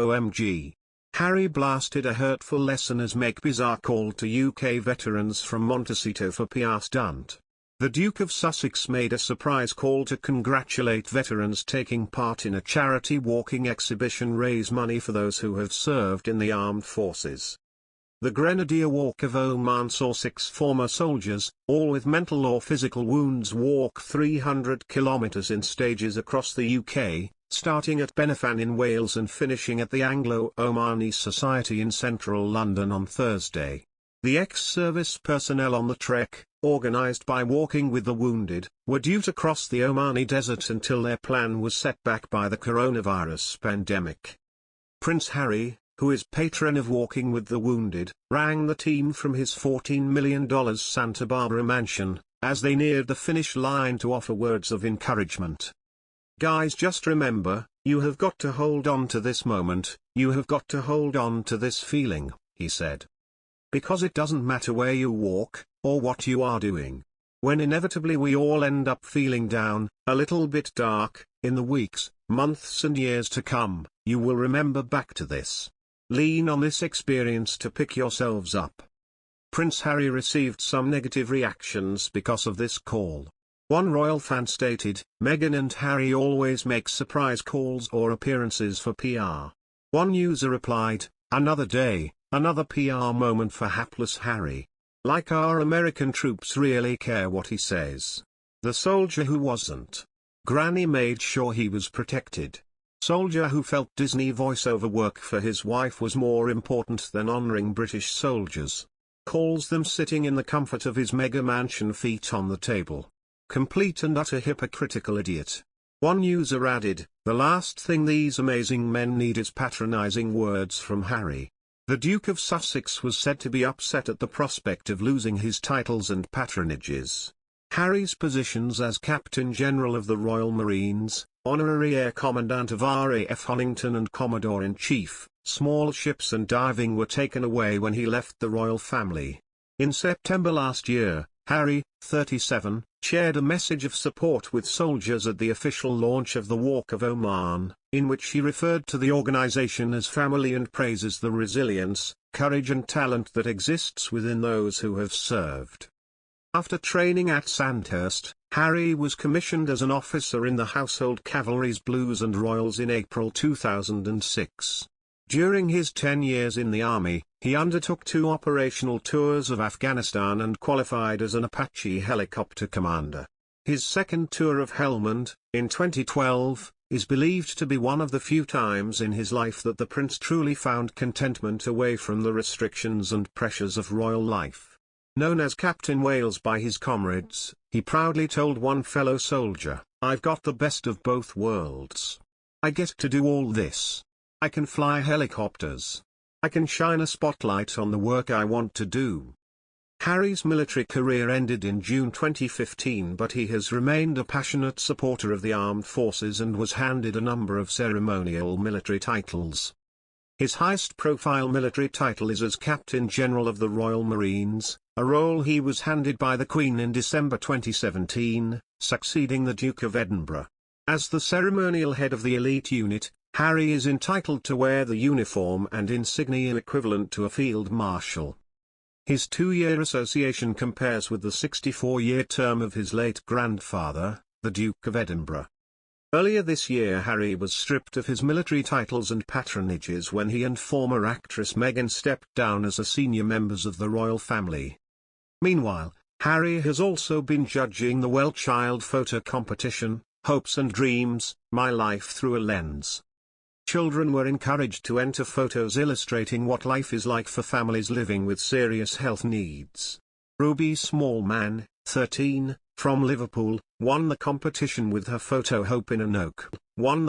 OMG. Harry blasted a hurtful lesson as Meg Bizarre called to UK veterans from Montecito for PR stunt. The Duke of Sussex made a surprise call to congratulate veterans taking part in a charity walking exhibition raise money for those who have served in the armed forces. The Grenadier Walk of Oman saw 6 former soldiers, all with mental or physical wounds, walk 300 kilometres in stages across the UK, starting at Benefan in Wales and finishing at the Anglo-Omani Society in central London on Thursday. The ex-service personnel on the trek, organised by Walking with the Wounded, were due to cross the Omani desert until their plan was set back by the coronavirus pandemic. Prince Harry, who is patron of Walking with the Wounded, rang the team from his $14 million Santa Barbara mansion, as they neared the finish line to offer words of encouragement. "Guys, just remember, you have got to hold on to this moment, you have got to hold on to this feeling," he said. "Because it doesn't matter where you walk, or what you are doing. When inevitably we all end up feeling down, a little bit dark, in the weeks, months and years to come, you will remember back to this. Lean on this experience to pick yourselves up." Prince Harry received some negative reactions because of this call. One royal fan stated, "Meghan and Harry always make surprise calls or appearances for PR." One user replied, "Another day, another PR moment for hapless Harry. Like our American troops really care what he says. The soldier who wasn't. Granny made sure he was protected. Soldier who felt Disney voiceover work for his wife was more important than honoring British soldiers. Calls them sitting in the comfort of his mega mansion, feet on the table. Complete and utter hypocritical idiot." One user added, "The last thing these amazing men need is patronizing words from Harry." The Duke of Sussex was said to be upset at the prospect of losing his titles and patronages. Harry's positions as Captain General of the Royal Marines, Honorary Air Commandant of RAF Huntington and Commodore-in-Chief, small ships and diving were taken away when he left the royal family. In September last year, Harry, 37, shared a message of support with soldiers at the official launch of the Walk of Oman, in which he referred to the organization as family and praises the resilience, courage and talent that exists within those who have served. After training at Sandhurst, Harry was commissioned as an officer in the Household Cavalry's Blues and Royals in April 2006. During his 10 years in the Army, he undertook 2 operational tours of Afghanistan and qualified as an Apache helicopter commander. His second tour of Helmand, in 2012, is believed to be one of the few times in his life that the prince truly found contentment away from the restrictions and pressures of royal life. Known as Captain Wales by his comrades, he proudly told one fellow soldier, "I've got the best of both worlds. I get to do all this. I can fly helicopters. I can shine a spotlight on the work I want to do." Harry's military career ended in June 2015, but he has remained a passionate supporter of the armed forces and was handed a number of ceremonial military titles. His highest-profile military title is as Captain General of the Royal Marines, a role he was handed by the Queen in December 2017, succeeding the Duke of Edinburgh. As the ceremonial head of the elite unit, Harry is entitled to wear the uniform and insignia equivalent to a field marshal. His 2-year association compares with the 64-year term of his late grandfather, the Duke of Edinburgh. Earlier this year, Harry was stripped of his military titles and patronages when he and former actress Meghan stepped down as senior members of the royal family. Meanwhile, Harry has also been judging the Well Child photo competition, Hopes and Dreams, My Life Through a Lens. Children were encouraged to enter photos illustrating what life is like for families living with serious health needs. Ruby Smallman, 13, from Liverpool, won the competition with her photo Hope in an Oak, won the